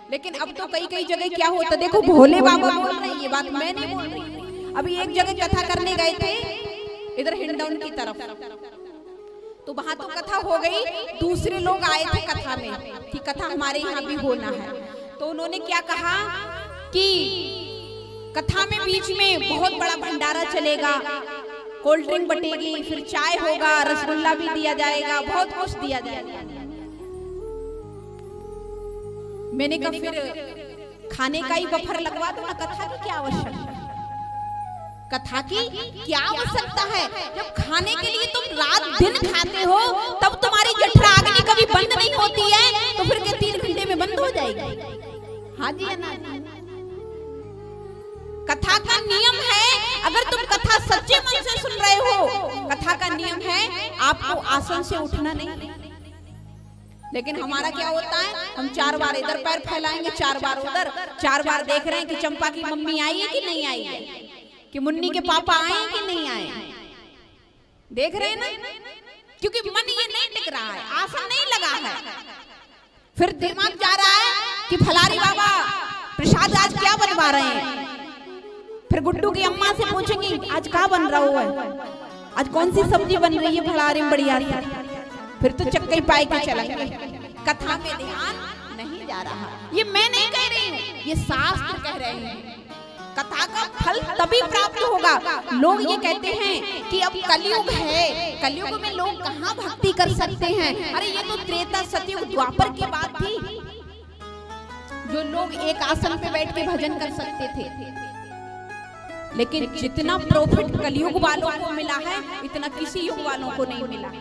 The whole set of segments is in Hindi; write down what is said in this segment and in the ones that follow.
लेकिन अब तो कई कई जगह क्या होता, देखो भोले बाबा बोल रहे हैं, ये बात मैं नहीं बोल रही। अभी एक जगह कथा करने गए थे इधर हिंडौन की तरफ, तो वहां तो कथा हो गई, दूसरे लोग आए थे कथा में कि कथा हमारे यहाँ भी होना है। तो उन्होंने क्या कहा कि कथा में बीच में बहुत बड़ा भंडारा चलेगा, कोल्ड ड्रिंक बटेगी, फिर चाय होगा, रसगुल्ला भी दिया जाएगा, बहुत कुछ दिया जाएगा। मैंने कहा फिर खाने का ही बफर लगवा दो ना, कथा की क्या आवश्यकता है? कथा की क्या आवश्यकता है? जब खाने के लिए तुम रात दिन खाते हो तब तुम्हारी जठराग्नि कभी बंद नहीं होती है, तो फिर के 3 घंटे में बंद हो जाएगी? हाँ जी है ना? कथा का नियम है, अगर तुम कथा सच्चे मन से सुन रहे हो, कथा का नियम है आपको आसन से उठना नहीं। लेकिन हमारा क्या होता है, हम 4 बार इधर पैर फैलाएंगे, 4 बार उधर, 4 बार देख रहे हैं कि चंपा की मम्मी आई है कि नहीं आई है, कि मुन्नी के पापा आए हैं कि नहीं आए, देख रहे हैं ना? क्योंकि मन ये नहीं टिक रहा है, आसन नहीं लगा है। फिर दिमाग जा रहा है कि फलारी बाबा प्रसाद आज क्या बनवा रहे हैं। फिर गुड्डू की अम्मा से पूछेंगी आज क्या बन रहा है, आज कौन सी सब्जी बन रही है फलारी में बढ़िया सी। फिर तो चक्के पाए के चलेंगे, कथा में ध्यान नहीं जा रहा। ये मैं नहीं कह रही हूँ, ये शास्त्र कह रहे हैं। कथा का फल तभी प्राप्त होगा। लोग ये कहते हैं कि अब कलयुग है, कलयुग में लोग कहाँ भक्ति कर सकते हैं। अरे ये तो त्रेता सतयुग द्वापर की बात थी, जो लोग एक आसन पे बैठ के भजन कर सकते थे। लेकिन जितना प्रॉफिट कलयुग वालों को मिला है, इतना किसी युग वालों को नहीं मिला।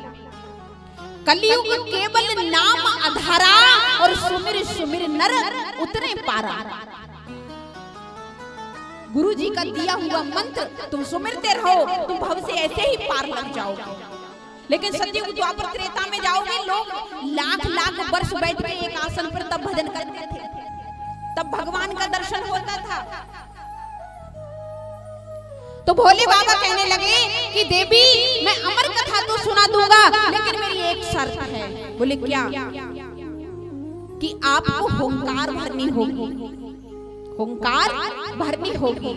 कलयुग केवल नाम आधारा, और सुमिर सुमिर नर उतरे पारा। गुरु जी का दिया हुआ मंत्र तुम सुमिरते रहो, तुम भव से ऐसे ही पार लग जाओगे। लेकिन सतयुग द्वापर त्रेता में जाओगे, लोग लाख लाख वर्ष बैठ के एक आसन पर तब भजन करते थे, तब भगवान का दर्शन होता था। तो भोले बाबा कहने लगे कि देवी मैं अमर कथा तो सुना दूंगा, लेकिन मेरी एक शर्त है। बोले क्या? कि आपको होंकार भरनी होगी, होंकार भरनी होगी।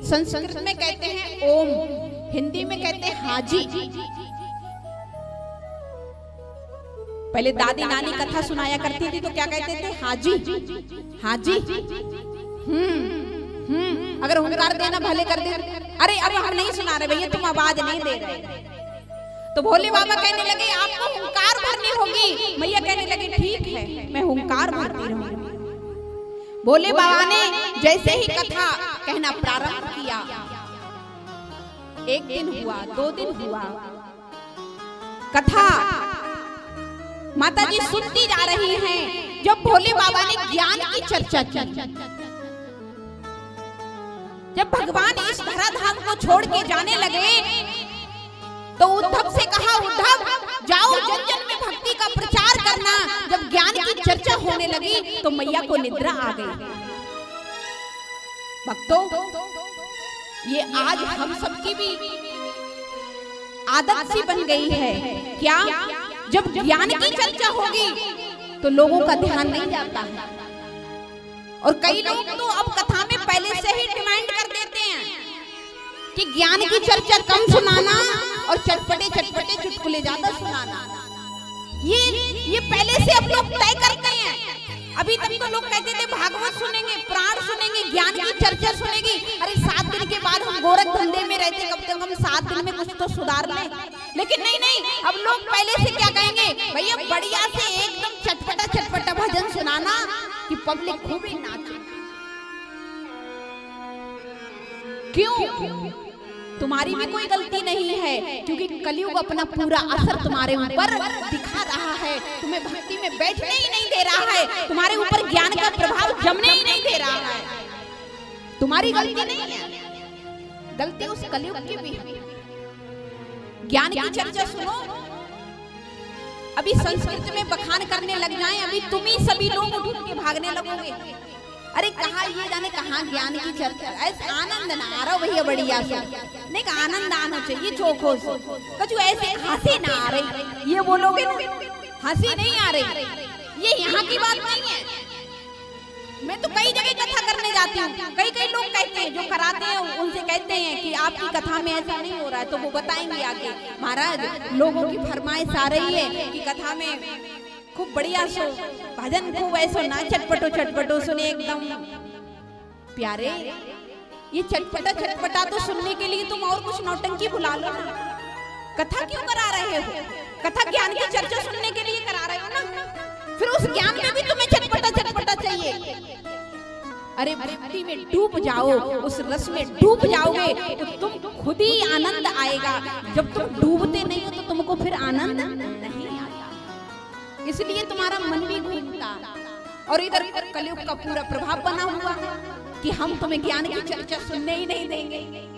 संस्कृत में कहते हैं ओम, हिंदी में कहते हैं हाजी। पहले दादी नानी कथा सुनाया करती थी तो क्या कहते थे? हाजी हाजी। अगर हुंकार देना भले कर दे। अरे अब हम नहीं सुना रहे भैया, तुम आवाज नहीं दे रहे। तो भोले बाबा कहने लगे आपको हुंकार भरनी होगी। मैया कहने लगी ठीक है, मैं हुंकार भरती रहूंगी। भोले बाबा ने जैसे ही कथा कहना प्रारंभ किया, 1 दिन हुआ, 2 दिन हुआ, कथा माताजी सुनती जा रही हैं। जब भोले बाबा ने ज्ञान की चर्चा की, जब भगवान इस धराधाम को छोड़ के जाने लगे, तो उद्धव से कहा उद्धव जाओ जन जन में भक्ति का प्रचार करना। जब ज्ञान की चर्चा होने लगी तो मैया को निद्रा आ गई। भक्तों, ये आज हम सबकी भी आदत सी बन गई है। क्या? जब ज्ञान की चर्चा होगी तो लोगों का ध्यान नहीं जाता है, और कई लोग तो अब कथा में पहले से ही डिमांड कर देते हैं कि ज्ञान की चर्चा कम सुनाना और चटपटे चटपटे चुटकुले ज्यादा सुनाना। ये पहले से अब लोग तय करते हैं। अभी तक तो लोग कहते थे भागवत सुनेंगे, पुराण सुनेंगे, ज्ञान की चर्चा सुनेगी। अरे 7 दिन के बाद हम गोरख धंधे में रहते, कब तक हम 7 दिन में कुछ तो सुधार लें। लेकिन नहीं, अब लोग पहले से क्या कहेंगे, भैया बढ़िया से एकदम चटपटा चटपटा भजन सुनाना कि पब्लिक खूब ही नाचे। क्यों? तुम्हारी भी कोई गलती नहीं है, क्योंकि कलयुग अपना पूरा असर तुम्हारे ऊपर दिखा रहा है। तुम्हें भक्ति में बैठने ही नहीं दे रहा है, तुम्हारे ऊपर ज्ञान का प्रभाव जमने ही नहीं दे रहा है। तुम्हारी गलती नहीं है, गलती उस कलयुग की भी है। ज्ञान की चर्चा सुनो, अभी संस्कृत में बखान करने लग जाएं, अभी तुम ही सभी लोग उठ के भागने लगोगे। अरे कहा ये जाने कहाँ ज्ञान की चर्चा, ऐसे आनंद ना आ रहा भैया, बढ़िया से नहीं का आनंद आना चाहिए चोखो से, कछु ऐसे हंसी ना आ रही, ये बोलोगे ना हंसी नहीं आ रही, ये यहाँ की बात नहीं है। मैं तो कई जगह कथा करने जाती हूँ, कई लोग कहते हैं, जो कराते हैं उनसे कहते हैं कि आपकी कथा में ऐसा नहीं हो रहा है, तो वो बताएंगे आगे महाराज लोगों की फरमाइश आ रही है कि कथा में खूब बढ़िया सो भजन, खूब ऐसो ना चटपटो सुने एकदम प्यारे। ये चटपटा तो सुनने के लिए तुम और कुछ नौटंकी बुला लो ना। कथा क्यों करा रहे हो? कथा ज्ञान की चर्चा सुनने के लिए करा रहे हो ना, फिर उस ज्ञान में भी तुम्हें चटपटा चाहिए। अरे भक्ति में डूब जाओ, उस रस में डूब जाओगे तो तुम खुद ही आनंद आएगा। जब तुम डूबते नहीं हो तो तुमको फिर आनंद नहीं आता, इसलिए तुम्हारा मन भी घूमता। और इधर कलयुग का पूरा प्रभाव बना हुआ है कि हम तुम्हें ज्ञान की चर्चा सुनने ही नहीं देंगे।